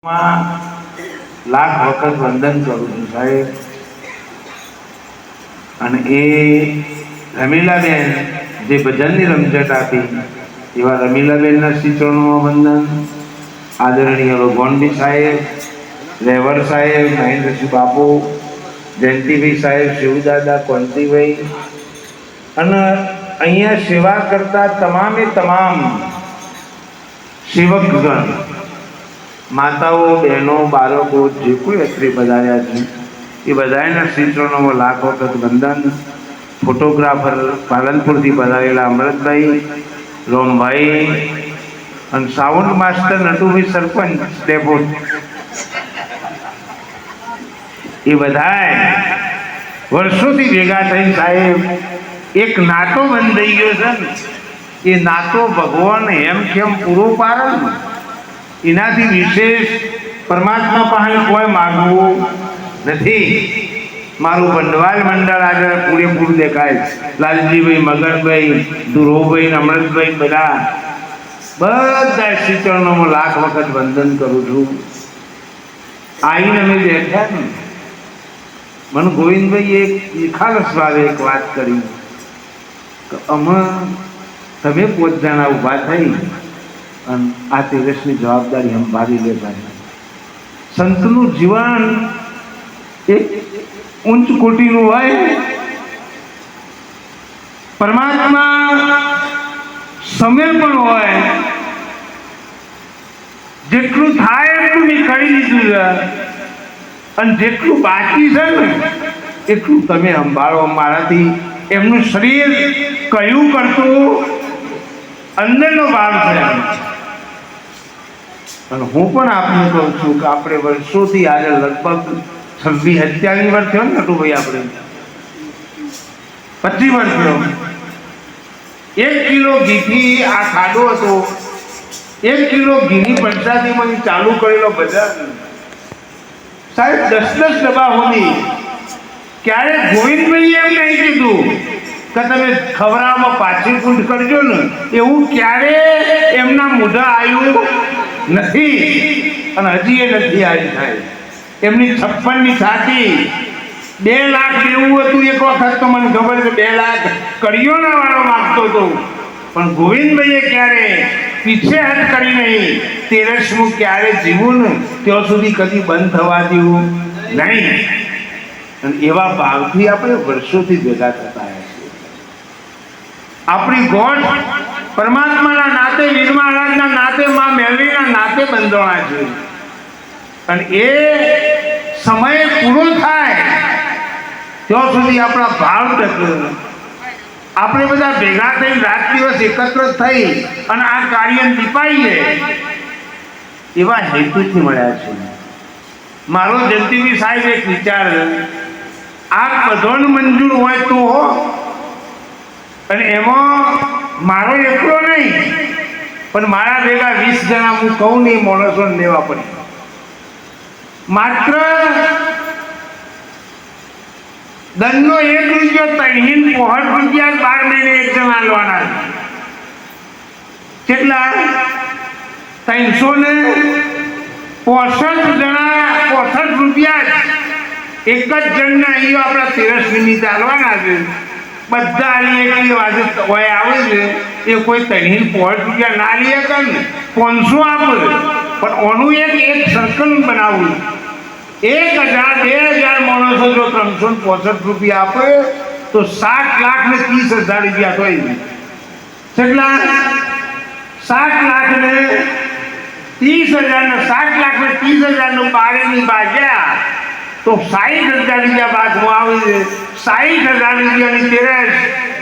લાખ વખત વંદન કરું છું સાહેબ. અને એ રમીલાબેન જે ભજનની રમઝટ આપી એવા રમીલાબેનના શ્રી ચરણોમાં વંદન. આદરણીય ભગવાનજી સાહેબ, રેવર સાહેબ, મહેન્દ્રસિંહ બાપુ, જયંતિભાઈ સાહેબ, શિવદાદા, કોંતીભાઈ અને અહીંયા સેવા કરતા તમામે તમામ સેવકગણ, માતાઓ, બહેનો, બાળકો, જે કોઈ અત્રે પધાર્યા છે એ બધાના શ્રી ચરણોમાં લાખ વખત વંદન. ફોટોગ્રાફર પાલનપુરથી પધારેલા અમૃતભાઈ, રોમભાઈ અને સાઉન્ડ માસ્ટર નટુભાઈ સરપંચ ડેપોટ, એ બધાએ વર્ષોથી ભેગા થઈ સાહેબ એક નાતો બંધાઈ ગયો છે ને, એ નાતો ભગવાન એમ કેમ પૂરો પાડે ને એનાથી વિશેષ પરમાત્મા પાસે કોઈ માગવું નથી. મારું ભંડવાલ મંડળ આગળ પૂરેપૂરું દેખાય છે. લાલજીભાઈ, મગનભાઈ, ધ્રુવભાઈ, અમૃતભાઈ બધા શ્રી ચરણોમાં લાખ વખત વંદન કરું છું. આવીને અમે બેઠા ને મને ગોવિંદભાઈ એક નિખાલસ ભાવે એક વાત કરી કે અમે તમે 5 જણા ઊભા થઈ અને આ તેરસની જવાબદારી સંભાળી લેતા. સંતનું જીવન એક ઉચ્ચ કોટીનું હોય. પરમાત્મા સમય પણ હોય. જેટલું થાય એટલું મેં કરી દીધું છે અને જેટલું બાકી છે ને એટલું તમે સંભાળો. મારાથી એમનું શરીર કયું કરતું અંદરનો ભાવ છે. અને હું પણ આપને કહું છું કે આપણે વર્ષોથી આજે લગભગ 26-27 વર્ષ થયો ને નટુભાઈ, આપણે 25 વર્ષ થયો. 1 કિલો ઘીથી આ ખાડો હતો. 1 કિલો ઘીની પંચાયતીમાં ચાલુ કરેલો બજાર સાહેબ 10-10 ડબ્બા હોતી. ક્યારે ગોવિંદભાઈ એમ નહીં કીધું કે તમે ખવડાવવામાં પાછી કુંડ કરજો ને, એવું ક્યારે એમના મોઢા આવ્યું નથી અને હજી એ નથી આવી. થાય એમની 56ની છાતી 2 લાખ દેવું હતું એક વખત, તો મને ખબર છે 2 લાખ કડીઓના વાળો માગતો હતો. પણ ગોવિંદભાઈએ ક્યારે પીછેહટ કરી નહીં. તેરસમું ક્યારે જીવું ને ત્યાં સુધી કદી બંધ થવા દેવું નહીં. અને એવા ભાવથી આપણે વર્ષોથી ભેગા થતા આવ્યા છીએ. આપણી ગોઠ પરમાત્માના નાતે, વીર મહારાજના નાતે, મા મેલડીના નાતે બંધોણા છે. અને એ સમય પૂરો થાય ત્યાં સુધી આપણા ભાવ ટકે. આપણે બધા ભેગા થઈ રાત દિવસ એકત્ર થઈ અને આ કાર્ય દીપાઈએ એવા હેતુથી મળ્યા છે. મારો જયંતિભાઈ સાહેબ એક વિચાર, આ બધાને મંજૂર હોય તો હો, અને એમાં મારો એકલો નહીં પણ મારા ભેગા 20 જણા હું કહું નહીં માણસોને લેવા પડે. માત્ર દંડનો 1 રૂપિયો 3 રૂપિયા 12 મહિને એક જણા લેવાના. કેટલા? 365 જણા 65 રૂપિયા એક જ જણના અહીંયા આપણા 13 મિનિટ ચાલવાના છે. બધા એક વાજે હોય આવે છે એ કોઈ 365 રૂપિયા ના લે કે ને 500 આપે. પણ ઓનું એક સર્કલ બનાવવું. 1000 2000 માણસો જો 365 રૂપિયા આપે તો 7,30,000 રૂપિયા થાય. કેટલા? 7,30,000 ને 7,30,000 નું 12 ભાગ્યા તો 60,000 રૂપિયા બાદમાં આવે છે. 60,000 રૂપિયાની તેરસ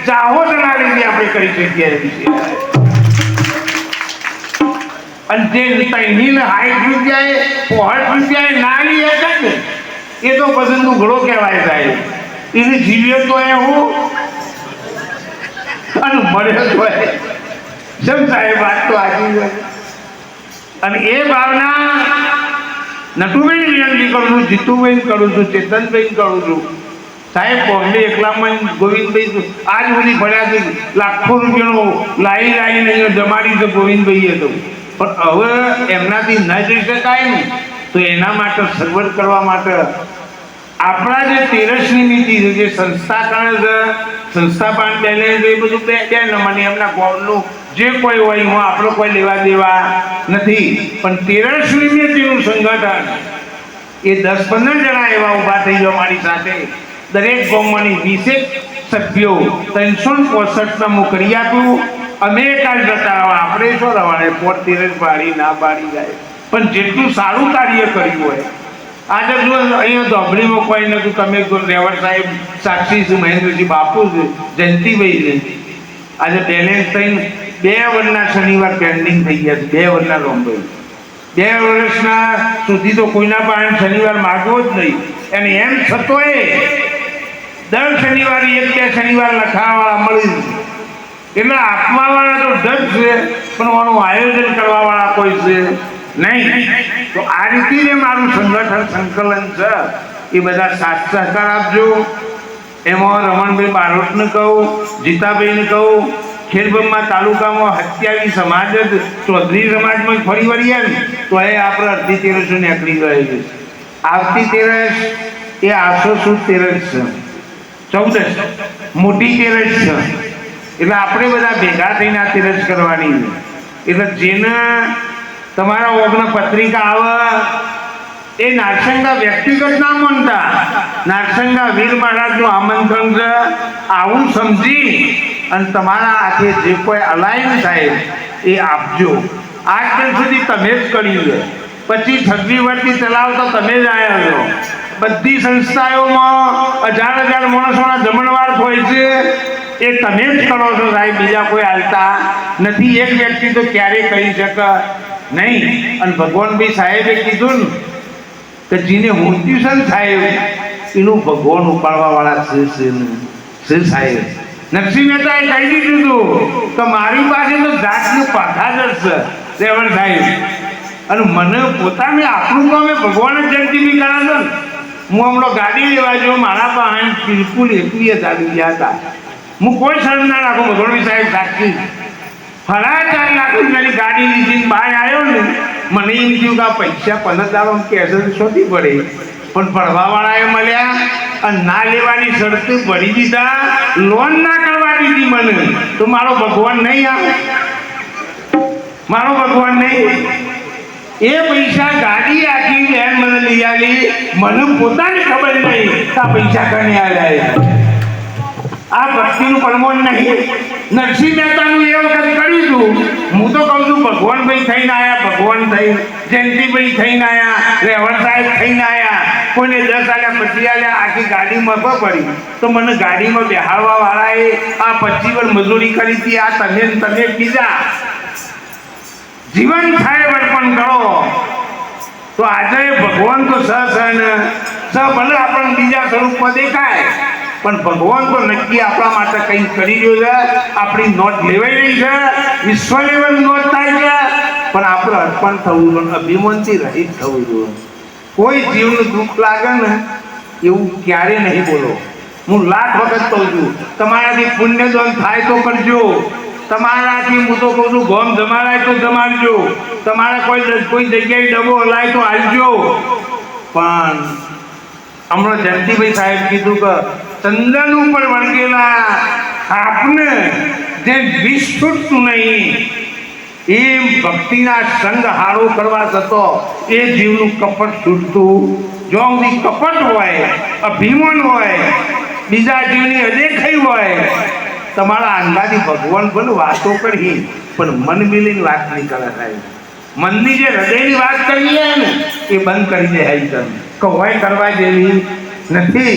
જાહોદના રીતે આપણે કરી શકીએ છીએ. અને જે 60 રૂપિયા 65 રૂપિયા ના લઈએ ને એ તો પછી ઘડો કહેવાય થાય. એને જીવ્યો તો એ હું અને મળ્યો તો સમ સાહેબ વાત તો આવી હોય. અને એ ભાવના નટુભાઈ વિનંતી કરું છું, જીતુભાઈ કરું છું, ચેતનભાઈ કરું છું. સાહેબ બોમ્બે એકલામાં ગોવિંદભાઈ આજ સુધી ભર્યા છે. લાખો રૂપિયાનો લાવી લાવીને જમાડી છે ગોવિંદભાઈએ તો. પણ હવે એમનાથી ન જઈ શકાય ને, તો એના માટે સગવડ કરવા માટે આપણા જે તેરસની નીતિ છે, જે સંસ્થા કરે છે, સંસ્થા પાન બેલેન્સ એ બધું બે નંબરની એમના ગોળનું જે કોઈ હોય હું આપણો કોઈ લેવા દેવા નથી. પણ તેરસની નીતિનું સંગઠન એ 10-15 જણા એવા ઊભા થઈ ગયો મારી સાથે. દરેક ગામમાંની 20 સભ્યો 365 હું કરી આપ્યું. અમે કાલ જતા આપણે શું રવાને પોટ તેરસ બાળી ના બાળી જાય, પણ જેટલું સારું કાર્ય કર્યું હોય. આજે જો અહીંયા ધોબડીમાં કોઈ નથી, તમે રેવડ સાહેબ સાક્ષી છે, મહેન્દ્રજી બાપુ છે, જયંતિભાઈ છે. આજે બેલેન્સ થઈને 2 વર્ષના શનિવાર પેન્ડિંગ થઈ ગયા છે. 2 વર્ષના રોમભાઈ 2 વર્ષના સુધી તો કોઈના પાસે શનિવાર માગવો જ નહીં. અને એમ છતોય દર શનિવારે 1-2 શનિવાર લખાવાવાળા મળી છે. એટલે આપવાવાળા તો ઢગ છે, પણ આનું આયોજન કરવાવાળા કોઈ છે નહીં. તો આ રીતે મારું સંગઠન સંકલન છે. એ બધા સાથ સહકાર આપજો. એમાં રમણભાઈ બારોટને કહું, જીતાભાઈને કહું, ખેડબ્રહ્મા તાલુકામાં 27 સમાજ જ ચૌધરી સમાજમાં ફરી વળીએ ને તો એ આપણે અડધી તેરસો નીકળી ગયેલી. આવતી તેરસ એ 800 સુદ તેરસ છે, 14 મોટી તેરસ છે. એટલે આપણે બધા ભેગા થઈને આ તેરસ કરવાની છે. એટલે જેને તમારા ઓગણ પત્રિકા આવે એ નારસંગા વ્યક્તિગત ના માનતા, નારસંગા વીર મહારાજનું આમંત્રણ છે. આવું સમજી અને તમારા હાથે જે કોઈ અલાયન થાય એ આપજો. આજ દિન સુધી તમે જ કર્યું છે, પછી 26 વર્ષથી ચલાવતો તમે જ આવ્યા છો. બધી સંસ્થાઓમાં 1000 માણસોના જમણવાર હોય છે, એ તમે જ કરો છો સાહેબ, બીજા કોઈ હાલતા નથી. એક વ્યક્તિ તો ક્યારેય કહી શકે નહીં. અને ભગવાનભાઈ સાહેબે કીધું ને કે જેને મોટિવેશન થાય એનું ભગવાન ઉપાડવા વાળા છે સાહેબ. નરસિંહ મહેતાએ કહી દીધું હતું કે મારી પાસે તો જાતનું પાઠા જ છે રેવણ સાહેબ. અને મને પોતાને આપણું કામ એ ભગવાન જ જયંતિ બી કરે છે. હું હમણાં ગાડી લેવા જો મારા પાસે બિલકુલ 21,000 ગયા હતા. હું કોઈ શરમ ના રાખું, ભગવાનભાઈ સાહેબ સાક્ષી. 4.5 લાખ રૂપિયાની ગાડી લીધી બહાર આવ્યો ને, મને એમ થયું કે આ પૈસા 15,000 કેશ શોધી પડે. પણ ભરવાવાળાએ મળ્યા અને ના લેવાની શરત ભરી દીધા, લોન ના કરવા દીધી મને. તો મારો ભગવાન નહીં આવે, મારો ભગવાન નહીં. એ પૈસા ગાડી આખી બેન મને લઈ આવી, મને પોતાની ખબર નહીં કે આ પૈસા કને આવ્યા. આ ભક્તિનું પ્રમાણ નહીં. નરસિંહ મહેતાનું એ વખત કર્યું હતું. હું તો કહું છું ભગવાનભાઈ થઈને આવ્યા, ભગવાન થઈ, જયંતિભાઈ થઈને આવ્યા, રેવણ સાહેબ થઈને આવ્યા. કોઈને 10 આલ્યા 25 આલ્યા, આખી ગાડીમાં પડી. તો મને ગાડીમાં બેહાડવા વાળાએ આ 25 વર્ષ મજૂરી કરી હતી. આ તમે બીજા જીવન થાય અર્પણ કરો. તો આજે ભગવાન તો ભલે આપણને બીજા સ્વરૂપમાં દેખાય, પણ ભગવાન તો નક્કી આપણા માટે કંઈ કરી રહ્યો છે. આપણી નોટ લેવાઈ રહી છે, વિશ્વ લેવલ નોટ થાય છે. પણ આપણે અર્પણ થવું જોઈએ, અભિમાનથી રહિત થવું જોઈએ. કોઈ જીવનું દુઃખ લાગે ને એવું ક્યારે નહીં બોલો. હું લાખ વખત કહું છું, તમારાથી પુણ્યદાન થાય તો કરજો. તમારાથી હું તો કહું છું ગોમ જમાડાય તો જમાડજો. તમારે કોઈ જગ્યાએ ડબો હલાય તો હાલજો. પણ હમણાં જયંતિભાઈ સાહેબ કીધું કે ચંદન ઉપર વળગેલા આપને જે વિષ છૂટતું નહીં, એ ભક્તિના સંગ હારો કરવા જતો એ જીવનું કપટ છૂટતું. જો સુધી કપટ હોય, અભિમાન હોય, બીજા જીવની અદેખાઈ હોય, તમારા અંગાથી ભગવાન ભલે વાતો કરી પણ મન મિલીને વાત નહીં કરે સાહેબ. મનની જે હૃદયની વાત કરીએ ને એ બંધ કરી દે. તમે કવાય કરવા જેવી નથી.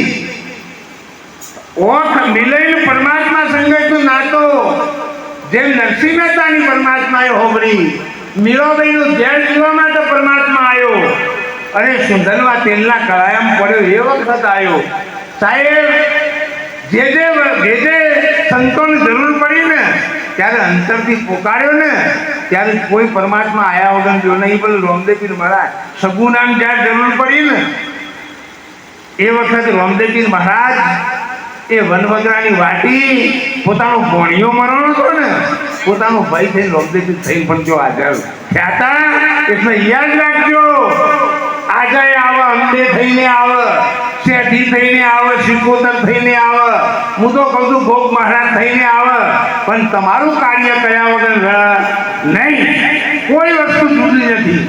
ઓખ મિલઈને પરમાત્મા સંગતનો નાતો જેમ નરસિંહ મહેતાની પરમાત્માએ હોબરી, મીરાબાઈનું ઝેર પીવા માટે પરમાત્મા આવ્યો, અને સુંદરવા તેલના કળાયામ પડ્યો એ વખત આવ્યો. સાહેબ જે સંતોની જરૂર પડી ને ત્યારે અંતરથી પોકાર્યો ને ત્યારે કોઈ પરમાત્મા આયા વગર જો નહીં. પણ રામદેવપીર મહારાજ સગુનામ જ્યારે જરૂર પડી ને એ વખત રામદેવપીર મહારાજ એ વનવગરાની વાટી પોતાનો ભોણિયો મરવાનો હતો ને પોતાનો ભાઈ થઈને લોભદેવી થઈને પણ જો હાજર ખ્યાતા એટલે યાદ રાખજો. આજે આવે અંબે થઈને આવે, શેઠી થઈને આવે, શિકોતર થઈને આવે, હું તો કહું છું ભોગ મહારાજ થઈને આવે, પણ તમારું કાર્ય કર્યા વગર નહીં. કોઈ વસ્તુ જુદી નથી.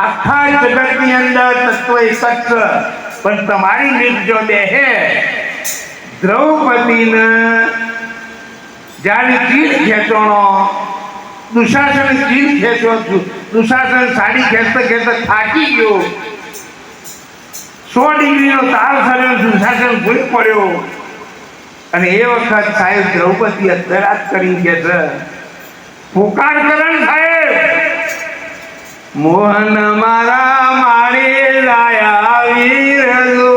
આખા જગતની અંદર તત્વ એક જ છે, પણ તમારી નીત જો બેહે દ્રૌપદીને જ્યારે ચીર ખેંચોણો, દુશાસન ચીર ખેંચો, દુશાસન સાડી ખેંચતા ખેંચતા થાકી ગયો, 100 ડિગ્રીનો તાવ થયો, દુશાસન ભૂલ પડ્યો, અને એ વખત સાહેબ દ્રૌપદી અત્તરાત કરી કે છે, પુકાર કરણ સાહેબ, મોહન મારા મારી લાયા વીરજો,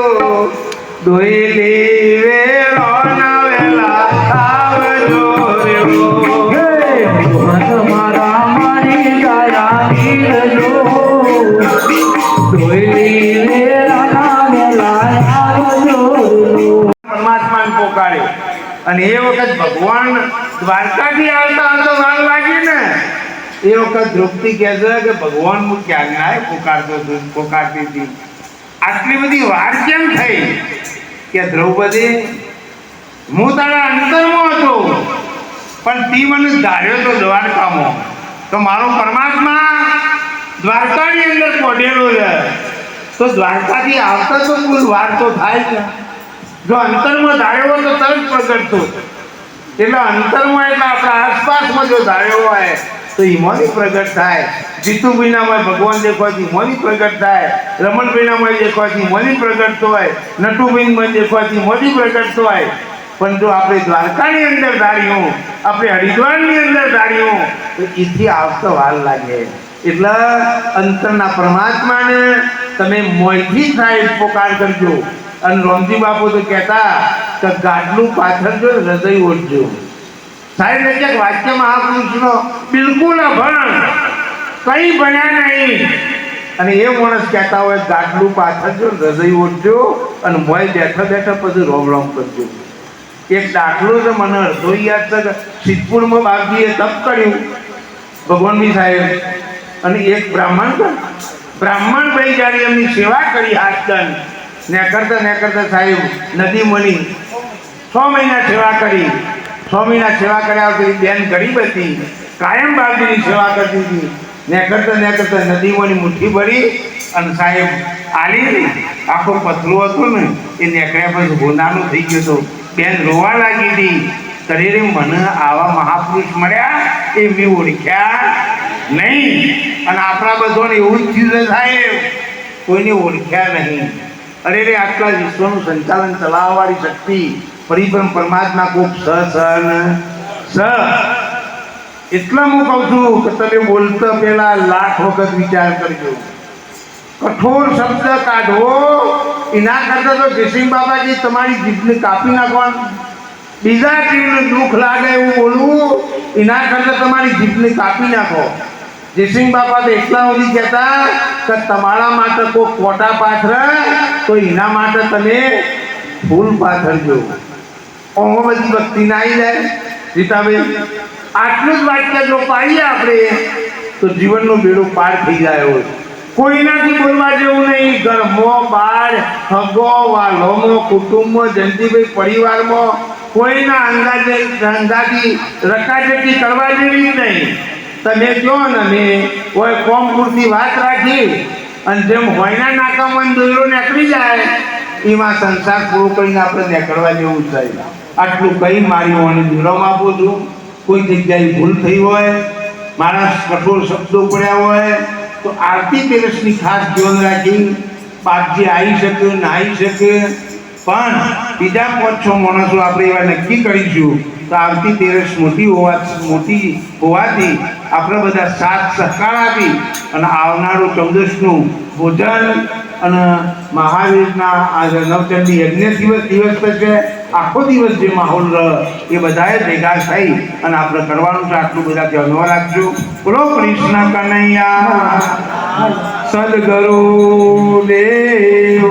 દોયલી વેલો નવેલા આવજો રેવો. મોહન મારા મારી લાયા વીરજો, દોયલી વેલા નવેલા આવજો. પરમાત્માને પોકારે, અને એ વખત ભગવાન દ્વારકાથી આવતા આવતા વાર લાગી ને, એ વખત દ્રૌપદી કહે છે કે ભગવાન હું ક્યાં ના પોકારતી હતી, આટલી બધી વાર કેમ થઈ? કે દ્રૌપદી, હું તારા અંતરમાં હતો, પણ તી મને ધાર્યો તો દ્વારકામાં, તો મારો પરમાત્મા દ્વારકાની અંદર પડેલો છે, તો દ્વારકાથી આવતા તો કોઈ વાર તો થાય છે. જો અંતરમાં ધાર્યો હોય તો તરત પ્રગટતો, એટલે અંતરમાં એટલે આપણા આસપાસમાં જો ધાર્યો હોય તો ઈમોની પ્રગટ થાય. જીતુભાઈનામાં ભગવાન દેખવાથી ઈમોની પ્રગટ થાય, રમણભાઈનામાં દેખવાથી ઈમોની પ્રગટ હોય, નટુભાઈમાં દેખવાથી ઈમોની પ્રગટ હોય. પણ જો આપણે દ્વારકાની અંદર ધાર્યું, આપણે હરિદ્વારની અંદર ધાર્યું, તો એથી આવતો વાર લાગે. એટલે અંતરના પરમાત્માને તમે મોયથી સાહેબ પોકાર કરજો. અને રોમજી બાપુ તો કહેતા કે ગાડલું પાથરજો, હૃદય ઓઢજો. સાહેબ એટલે વાક્ય મહાપુરુષનો બિલકુલ અભણ, કંઈ ભણ્યા નહીં, અને એ માણસ કહેતા હોય ગાડલું પાથરજો, હૃદય ઓઢજો, અને મોય બેઠા બેઠા પછી રોમ રોમ કરજો. એક દાખલો છે મને અડધો યાદ છે કે સિદ્ધપુરમાં બાપજીએ તપ કર્યું ભગવાનજી સાહેબ, અને એક બ્રાહ્મણ ભાઈ જ્યારે એમની સેવા કરી હાથદંડ ને કરતા સાહેબ નદી મળી 6 મહિના સેવા કરી. 6 મહિના સેવા કર્યા વખતે બેન ગરીબ હતી, કાયમ બાપજીની સેવા કરતી હતી. ને કરતા નદી મળી મુઠ્ઠી ભરી અને સાહેબ આલી આખો પથરો હતો ને એ નેકળ્યા પછી હોનાનું થઈ ગયો હતો. બેન રોવા લાગી હતી, તરેરે મને આવા મહાપુરુષ મળ્યા એ મેં ઓળખ્યા નહીં. અને આપણા બધાને એવું જ થયું સાહેબ, કોઈને ઓળખ્યા નહીં. અરે રે આટલા વિશ્વનું સંચાલન ચલાવવાળી શક્તિ પરિબ્રહ્મ પરમાત્મા કોક સ. એટલા હું કહું છું કે તમે બોલતા પહેલા લાખ વખત વિચાર કરજો. કઠોર શબ્દ કાઢવો એના કરતા તો જયસિંહ બાબાજી તમારી જીભને કાપી નાખવાનું. બીજા જીવને દુઃખ લાગે એવું બોલવું એના કરતા તમારી જીભને કાપી નાખો. જયસિંહ બાપા તો એટલા સુધી કહેતા કે તમારા માટે કોઈ કોટા પાથરે તો એના માટે તમે ફૂલ પાથરજો. ઓમાં બધી ભક્તિ ના આવી જાય. રીતાબેન, આટલું જ વાક્ય જો પાડીએ આપણે તો જીવનનો બેડો પાર થઈ જાય હોય. કોઈનાથી બોલવા જેવું નહીં. ઘરમાં, બહાર, હગો, વાલોમાં, કુટુંબમાં, જંતીભાઈ પરિવારમાં કોઈના અંગાથી રકાજકી કરવા જેવી જ નહીં. તમે કહો ને મેં કોઈ કોમ પૂરતી વાત રાખી અને જેમ હોયના નાકામાં દોયરો નીકળી જાય એમાં સંસાર પૂરો કરીને આપણે નીકળવા જેવું થાય. આટલું કંઈ મારી હોવાની વિરામ આપું છું. કોઈ જગ્યાએ ભૂલ થઈ હોય, મારા કઠોર શબ્દો પડ્યા હોય તો આરતી તેરસની ખાસ ધ્યાન રાખી બાપજી આવી શકે ના આવી શકે, પણ બીજા 5-6 માણસો આપણે એવા નક્કી કરીશું તો આવતી તેરસ મોટી હોવાથી આપણે બધા સાથ સહકાર આપી અને આવનારું 14નું ભોજન અને મહાવીરના આ નવચંડી યજ્ઞ દિવસ થશે. આખો દિવસ જે માહોલ રહે એ બધાએ ભેગા થઈ અને આપણે કરવાનું છે. આટલું બધા ધ્યાનમાં રાખજો. બોલો કૃષ્ણ કનૈયા સદગુરુ દેવ.